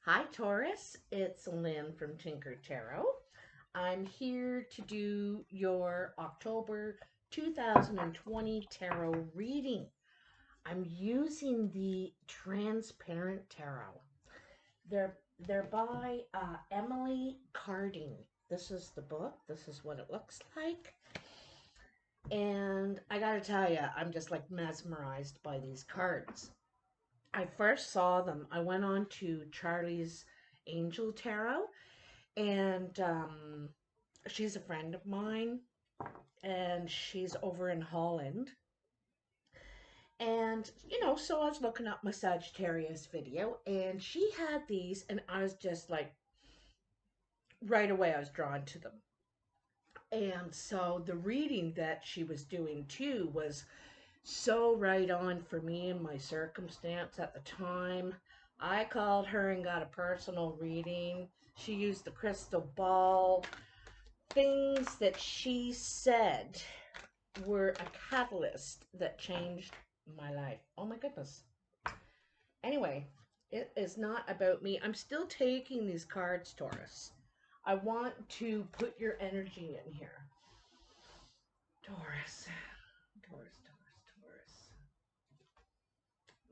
Hi Taurus, it's Lynn from Tinker Tarot. I'm here to do your October 2020 tarot reading. I'm using the Transparent Tarot. They're by Emily Carding. This is the book. This is what it looks like. And I gotta tell you, I'm just like mesmerized by these cards. I first saw them, I went on to Charlie's Angel Tarot, and she's a friend of mine, and she's over in Holland. And, so I was looking up my Sagittarius video, and she had these, and I was just like, right away, I was drawn to them. And so the reading that she was doing too was so right on for me and my circumstance at the time. I called her and got a personal reading. She used the crystal ball. Things that she said were a catalyst that changed my life. Oh my goodness. Anyway, it is not about me. I'm still taking these cards, Taurus. I want to put your energy in here. Taurus. Taurus, Taurus, Taurus.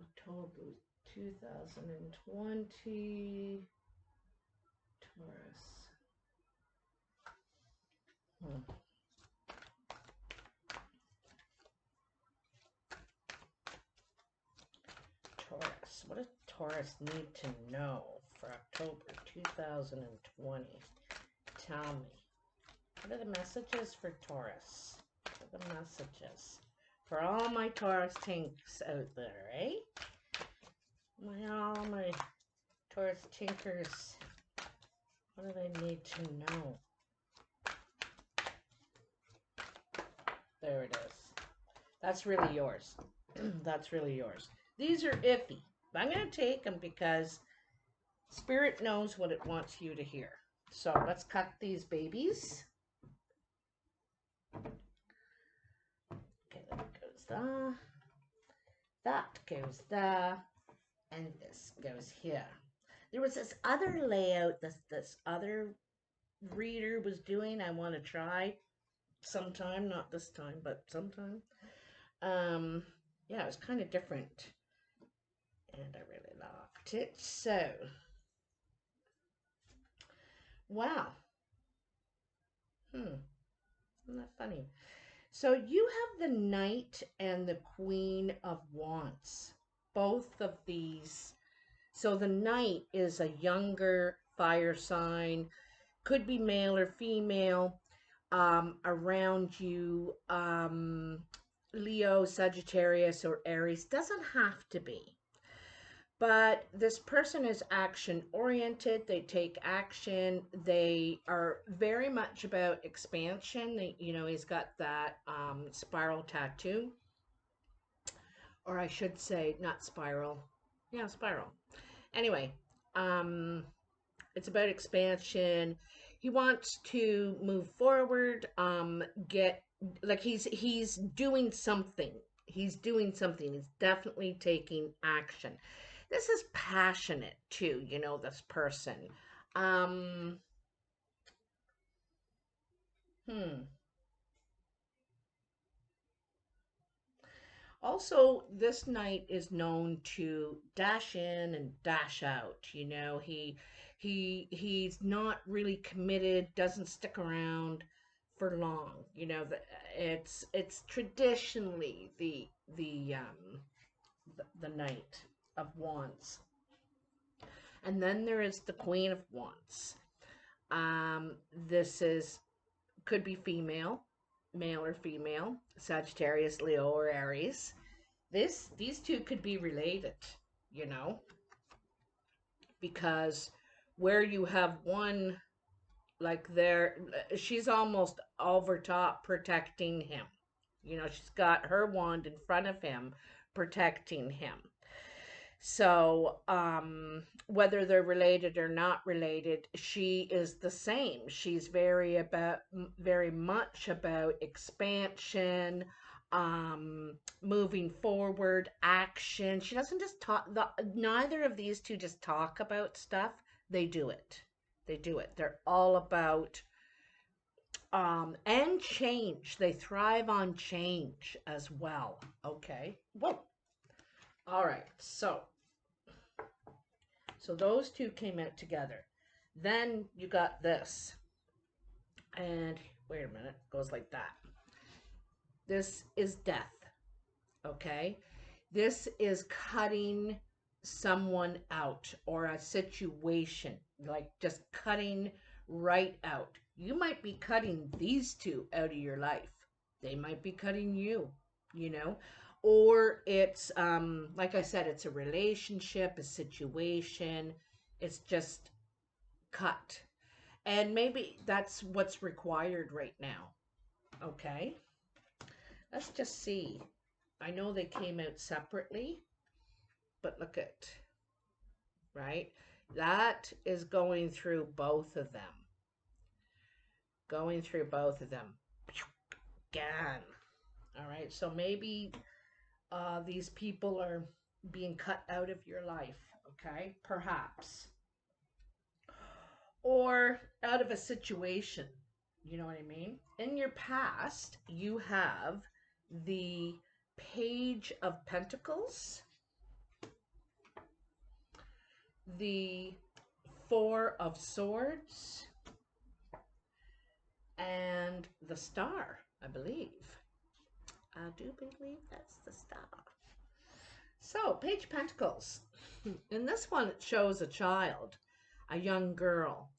October 2020. Taurus. Taurus. What does Taurus need to know for October 2020? Tell me. What are the messages for Taurus? What are the messages for all my Taurus tinks out there, eh? All my Taurus tinkers. What do they need to know? There it is. That's really yours. That's really yours. These are iffy. But I'm going to take them because Spirit knows what it wants you to hear. So let's cut these babies. Okay, that goes there. That goes there. And this goes here. There was this other layout this other reader was doing. I want to try sometime, not this time, but sometime. Yeah, it was kind of different. And I really liked it. So, wow. Isn't that funny? So you have the Knight and the Queen of Wands. Both of these. So the Knight is a younger fire sign, could be male or female, around you, Leo, Sagittarius, or Aries. Doesn't have to be. But this person is action oriented. They take action. They are very much about expansion. He's got that spiral tattoo. Or I should say, not spiral. Yeah, spiral. Anyway, it's about expansion. He wants to move forward, get like he's doing something. He's doing something. He's definitely taking action. This is passionate too, this person. Um, hmm. Also, this knight is known to dash in and dash out. He's not really committed, doesn't stick around for long. It's traditionally the Knight of Wands, and then there is the Queen of Wands. This is could be female, male or female, Sagittarius, Leo, or Aries. These two could be related, you know, because where you have one like there, she's almost over top protecting him. She's got her wand in front of him protecting him. So, whether they're related or not related, she is the same. She's very much about expansion, moving forward, action. She doesn't just talk. Neither of these two just talk about stuff. They do it. They do it. They're all about and change. They thrive on change as well. Okay. Whoa. All right. So those two came out together. Then you got this. And wait a minute, it goes like that. This is death. Okay? This is cutting someone out or a situation, like just cutting right out. You might be cutting these two out of your life. They might be cutting you, you know? Or it's, like I said, it's a relationship, a situation. It's just cut. And maybe that's what's required right now. Okay? Let's just see. I know they came out separately, but look at, right? That is going through both of them. Going through both of them. Again. All right, so maybe these people are being cut out of your life, okay? Perhaps. Or out of a situation. You know what I mean? In your past, you have the Page of Pentacles, the Four of Swords, and the Star, I believe. I do believe that's the Star. So, Page of Pentacles. In this one, it shows a child, a young girl.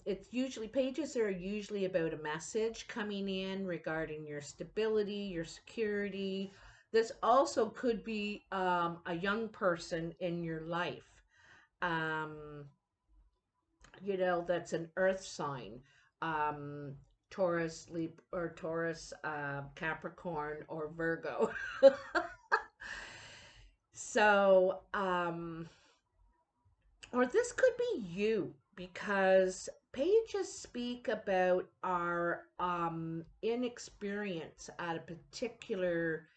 It's usually, pages are usually about a message coming in regarding your stability, your security. This also could be a young person in your life. You know, that's an earth sign. Taurus, Libra, or Taurus, Capricorn, or Virgo. So, or this could be you, because pages speak about our inexperience at a particular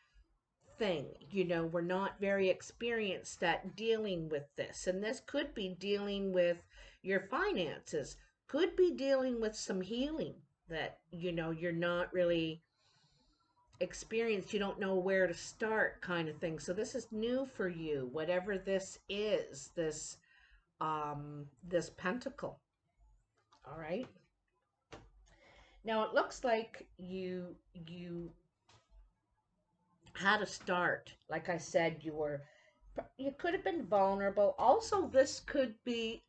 thing. You know, we're not very experienced at dealing with this. And this could be dealing with your finances, could be dealing with some healing that, you know, you're not really experienced. You don't know where to start, kind of thing. So this is new for you, whatever this is, this pentacle. All right. Now it looks like you had a start. Like I said, you could have been vulnerable. Also, this could be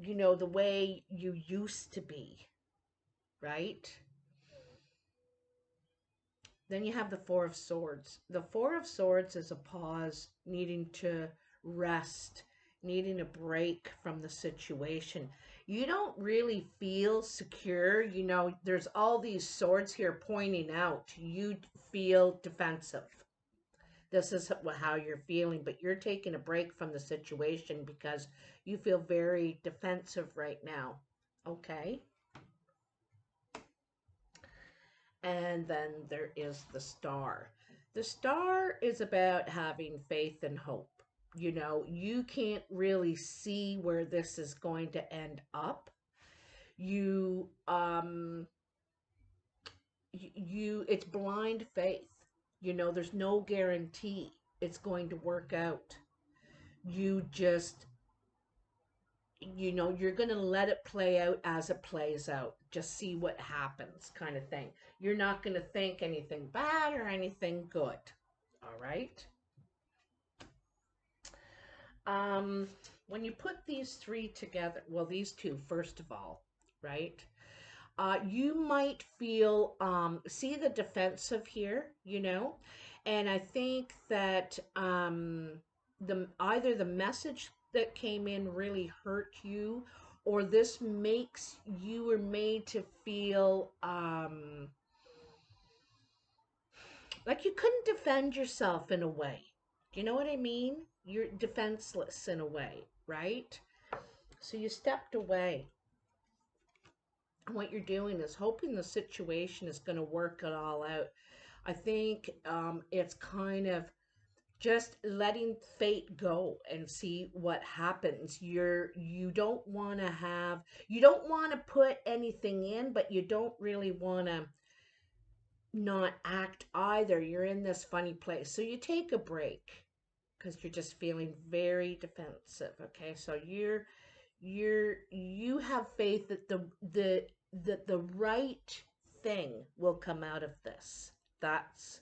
you know, the way you used to be, right? Then you have the Four of Swords. The Four of Swords is a pause, needing to rest, needing a break from the situation. You don't really feel secure. You know, there's all these swords here pointing out. You feel defensive. This is how you're feeling, but you're taking a break from the situation because you feel very defensive right now. Okay? And then there is the Star. The Star is about having faith and hope. You know, you can't really see where this is going to end up. It's blind faith. You know, there's no guarantee it's going to work out. You just, you know, you're going to let it play out as it plays out. Just see what happens, kind of thing. You're not going to think anything bad or anything good. All right. When you put these three together, well, these two, first of all, right? You might feel, see the defensive here, you know, and I think that either the message that came in really hurt you, or this makes you were made to feel like you couldn't defend yourself in a way. Do you know what I mean? You're defenseless in a way, right? So you stepped away. And what you're doing is hoping the situation is going to work it all out. I think it's kind of just letting fate go and see what happens. You don't want to put anything in, but you don't really want to not act either. You're in this funny place. So you take a break because you're just feeling very defensive. Okay. So you have faith that the right thing will come out of this. That's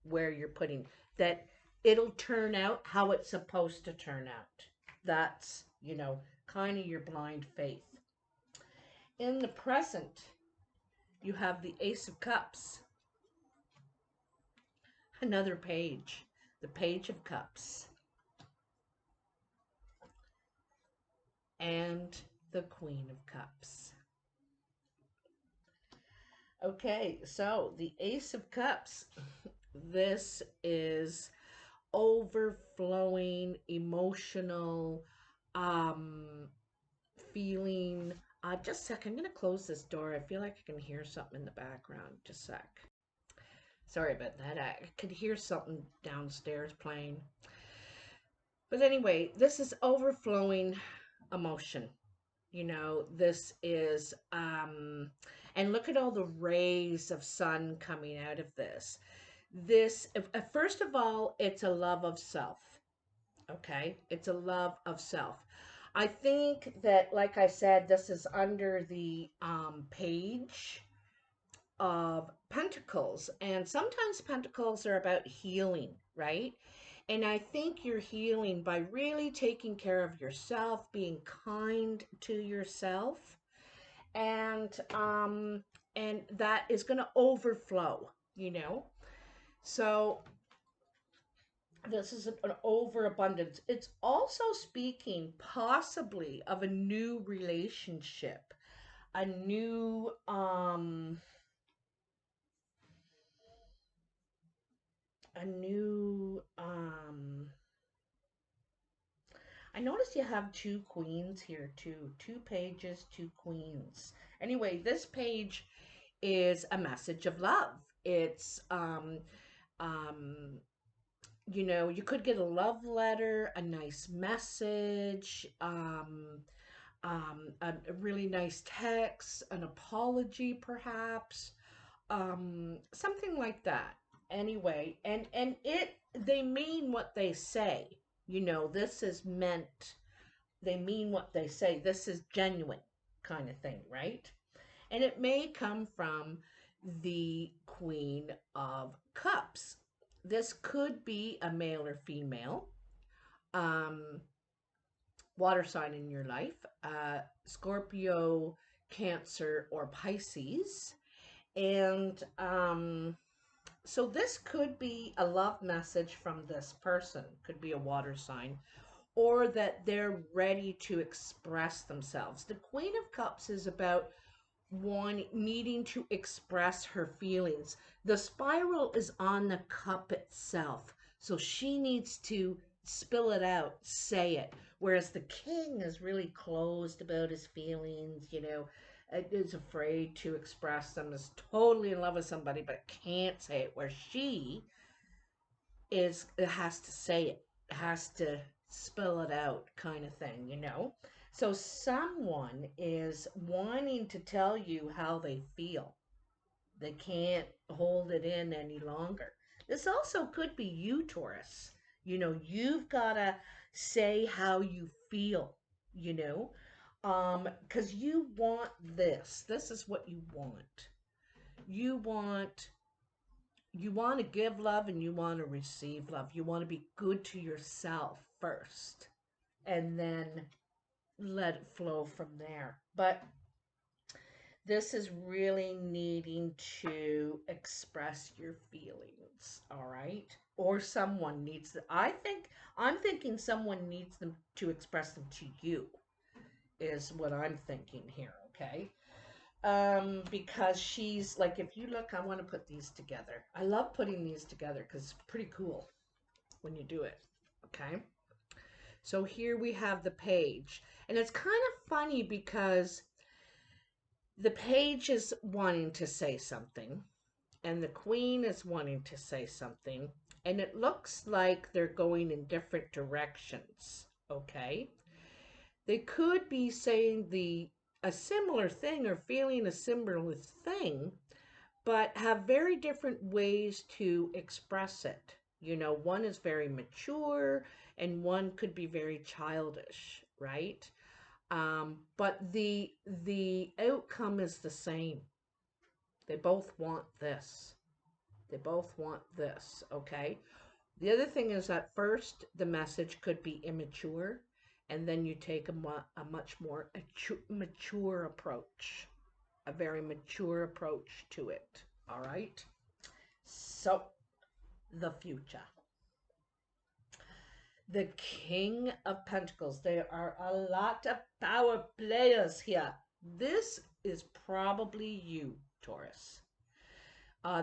where you're putting that it'll turn out how it's supposed to turn out. That's, kind of your blind faith. In the present, you have the Ace of Cups, another page, the Page of Cups, and the Queen of Cups. Okay, so the Ace of Cups, this is overflowing emotional feeling. Just a sec, I'm going to close this door. I feel like I can hear something in the background. Just a sec. Sorry about that. I could hear something downstairs playing. But anyway, this is overflowing emotion. This is, and look at all the rays of sun coming out of this. First of all, it's a love of self. Okay. It's a love of self. I think that, like I said, this is under the page of Pentacles. And sometimes Pentacles are about healing, right? And I think you're healing by really taking care of yourself, being kind to yourself, and that is going to overflow, So this is an overabundance. It's also speaking possibly of a new relationship, a new a new I notice you have two queens here too. Two pages, two queens. Anyway, this page is a message of love. It's um you could get a love letter, a nice message, a really nice text, an apology perhaps, something like that. Anyway, and they mean what they say. This is meant, they mean what they say. This is genuine kind of thing, right? And it may come from the Queen of Cups. This could be a male or female, um, water sign in your life, Scorpio, Cancer, or Pisces. And so this could be a love message from this person, could be a water sign, or that they're ready to express themselves. The Queen of Cups is about needing to express her feelings. The spiral is on the cup itself, so she needs to spill it out, say it. Whereas the king is really closed about his feelings, is afraid to express them, is totally in love with somebody but can't say it. Where she has to say it, has to spill it out, kind of thing. So someone is wanting to tell you how they feel. They can't hold it in any longer. This also could be you, Taurus. You've got to say how you feel, because you want this. This is what you want. You want you want to give love and you want to receive love. You want to be good to yourself first and then let it flow from there. But this is really needing to express your feelings, all right? Or someone needs to. I'm thinking someone needs them to express them to you, is what I'm thinking here, okay? Because she's like, if you look, I want to put these together. I love putting these together because it's pretty cool when you do it. Okay. So here we have the page, and it's kind of funny because the page is wanting to say something, and the queen is wanting to say something, and it looks like they're going in different directions, okay? They could be saying a similar thing or feeling a similar thing, but have very different ways to express it. You know, one is very mature and one could be very childish, right? But the outcome is the same. They both want this. They both want this, okay? The other thing is that first the message could be immature, and then you take a much more mature approach, a very mature approach to it, all right? So, the future. The King of Pentacles. There are a lot of power players here. This is probably you, Taurus.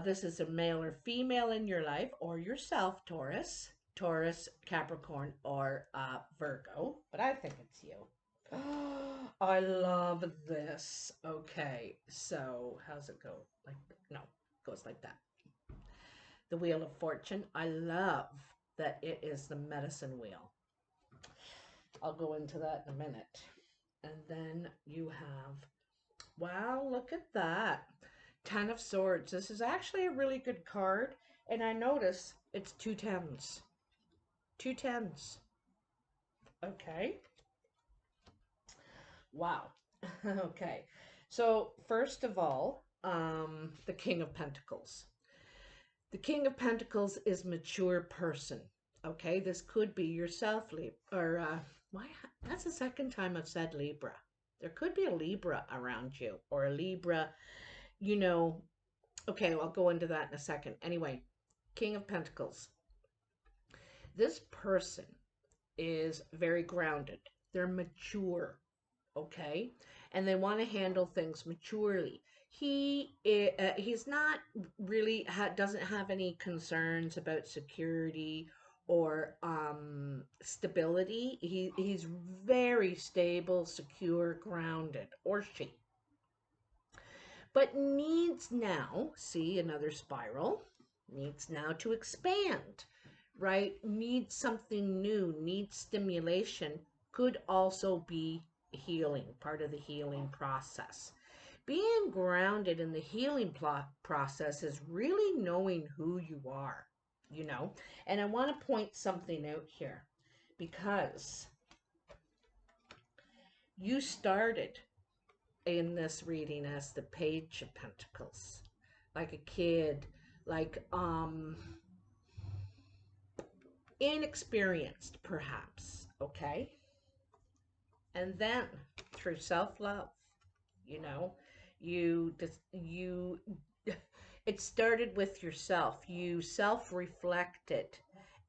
This is a male or female in your life, or yourself, Taurus. Taurus, Capricorn, or Virgo. But I think it's you. I love this. Okay, so how's it go? Like, no, it goes like that. The Wheel of Fortune. I love that it is the medicine wheel. I'll go into that in a minute. And then you have, wow, look at that. Ten of Swords. This is actually a really good card. And I notice it's 2 10s. 2 10s. Okay. Wow. Okay. So first of all, the King of Pentacles. The King of Pentacles is mature person. Okay, this could be yourself, Libra, or why? That's the second time I've said Libra. There could be a Libra around you, or a Libra, you know. Okay, I'll go into that in a second. Anyway, King of Pentacles. This person is very grounded. They're mature, okay, and they want to handle things maturely. He's not really doesn't have any concerns about security or stability. He's very stable, secure, grounded, or she. But needs now, see another spiral, needs now to expand, right? Needs something new, needs stimulation, could also be healing, part of the healing process. Being grounded in the healing process is really knowing who you are, you know? And I want to point something out here because you started in this reading as the Page of Pentacles, like a kid, like inexperienced perhaps, okay? And then through self-love, you know, it started with yourself. You self-reflected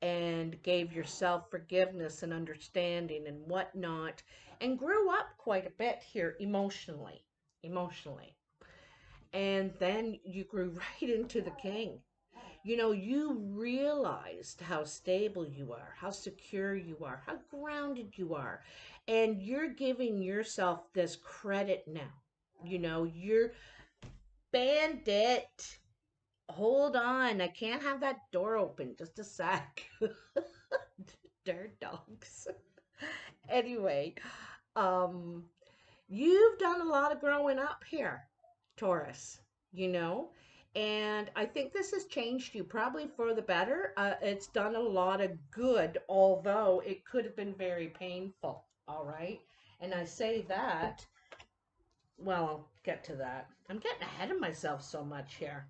and gave yourself forgiveness and understanding and whatnot, and grew up quite a bit here emotionally. And then you grew right into the King. You know, you realized how stable you are, how secure you are, how grounded you are. And you're giving yourself this credit now. You know, you're Bandit. Hold on. I can't have that door open. Just a sec. Dirt dogs. Anyway, you've done a lot of growing up here, Taurus, you know, and I think this has changed you probably for the better. It's done a lot of good, although it could have been very painful, all right? And I say that, well, I'll get to that. I'm getting ahead of myself so much here.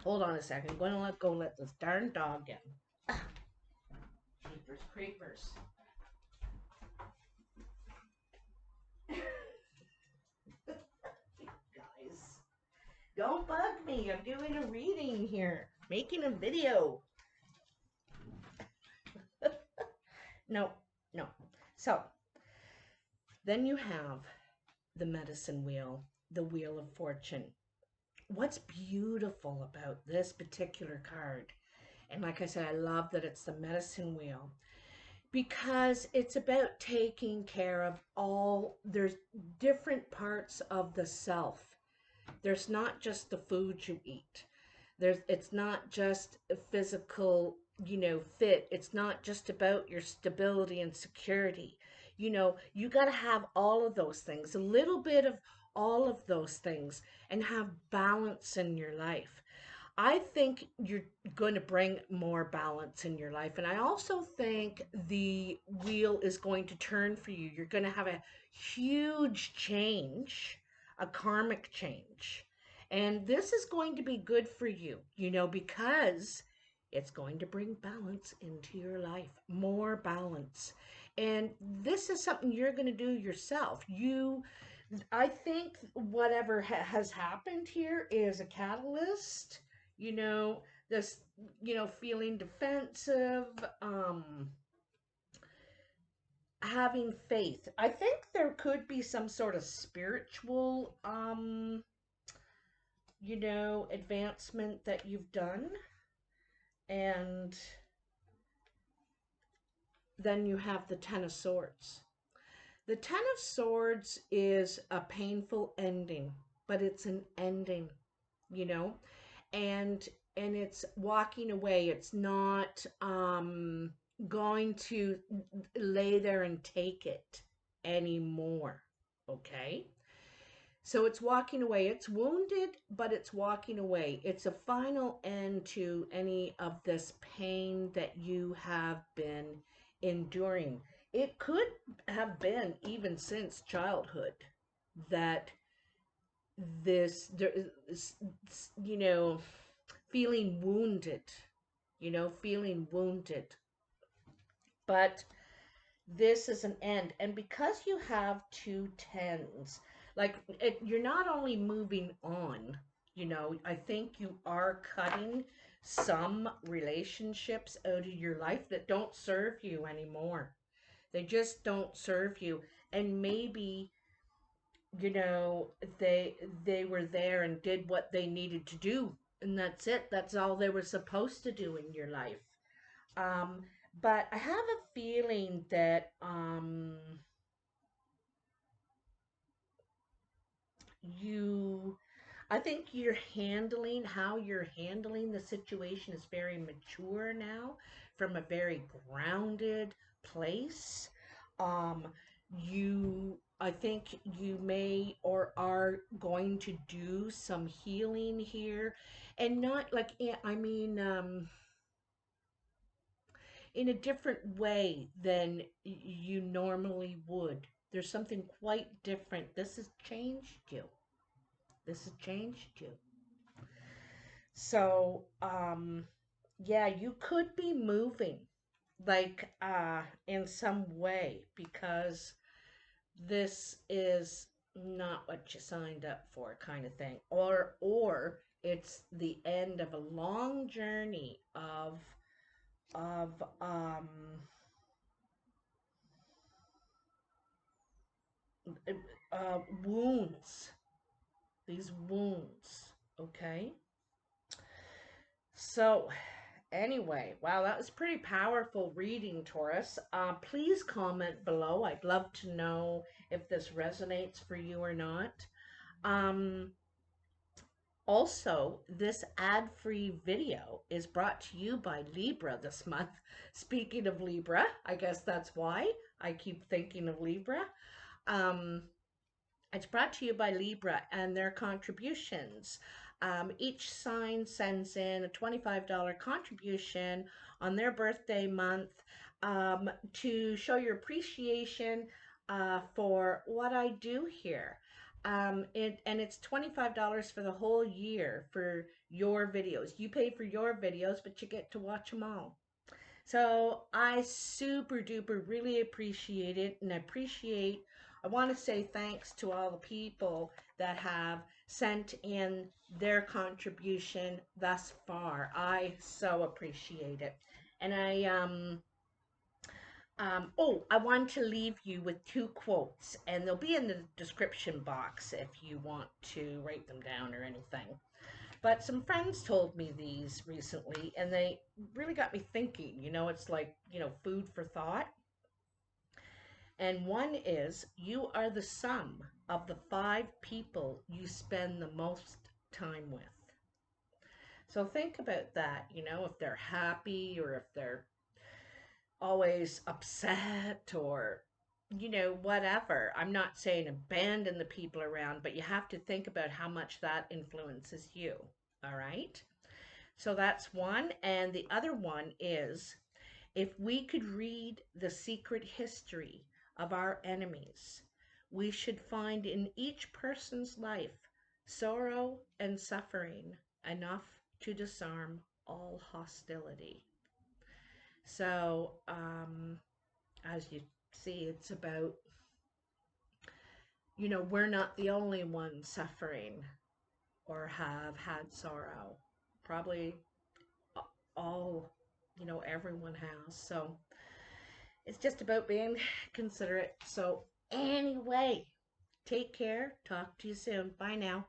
Hold on a second. I'm going to let this darn dog in. Jeepers creepers. Guys, don't bug me. I'm doing a reading here. Making a video. No. So, then you have the medicine wheel, the Wheel of Fortune. What's beautiful about this particular card, and like I said, I love that it's the medicine wheel, because it's about taking care of there's different parts of the self There's not just the food you eat. It's not just a physical, fit. It's not just about your stability and security. You got to have all of those things, a little bit of all of those things, and have balance in your life. I think you're going to bring more balance in your life. And I also think the wheel is going to turn for you. You're going to have a huge change, a karmic change. And this is going to be good for you, because it's going to bring balance into your life, more balance. And this is something you're going to do yourself. I think whatever has happened here is a catalyst, you know, this, feeling defensive, having faith. I think there could be some sort of spiritual, advancement that you've done. And then you have the Ten of Swords. The Ten of Swords is a painful ending, but it's an ending, you know, and it's walking away. It's not going to lay there and take it anymore. Okay? So it's walking away. It's wounded, but it's walking away. It's a final end to any of this pain that you have been enduring. It could have been even since childhood that there is, feeling wounded, feeling wounded. But this is an end. And because you have two tens, like you're not only moving on, I think you are cutting some relationships out of your life that don't serve you anymore. They just don't serve you. And maybe, you know, they were there and did what they needed to do, and that's it. That's all they were supposed to do in your life. Um, but I have a feeling that you I think how you're handling the situation is very mature now, from a very grounded place. Um, I think you may or are going to do some healing here, and not like, I mean, in a different way than you normally would. There's something quite different. This has changed you. This has changed you. So, yeah, you could be moving, like, in some way, because this is not what you signed up for, kind of thing. Or it's the end of a long journey of wounds. These wounds, okay? So, anyway, wow, that was pretty powerful reading, Taurus. Please comment below. I'd love to know if this resonates for you or not. Um, Also, this ad-free video is brought to you by Libra this month. Speaking of Libra, I guess that's why I keep thinking of Libra. Um, it's brought to you by Libra and their contributions. Each sign sends in a $25 contribution on their birthday month, to show your appreciation for what I do here. And it's $25 for the whole year for your videos. You pay for your videos, but you get to watch them all. So I super duper really appreciate it, and I want to say thanks to all the people that have sent in their contribution thus far. I so appreciate it. And I want to leave you with two quotes, and they'll be in the description box if you want to write them down or anything. But some friends told me these recently, and they really got me thinking. It's like, food for thought. And one is, you are the sum of the 5 people you spend the most time with. So think about that, if they're happy or if they're always upset or whatever. I'm not saying abandon the people around, but you have to think about how much that influences you. All right? So that's one. And the other one is, if we could read the secret history of our enemies, we should find in each person's life sorrow and suffering enough to disarm all hostility. So, as you see, it's about, we're not the only ones suffering or have had sorrow. Probably all, everyone has. So it's just about being considerate. So, anyway, take care. Talk to you soon. Bye now.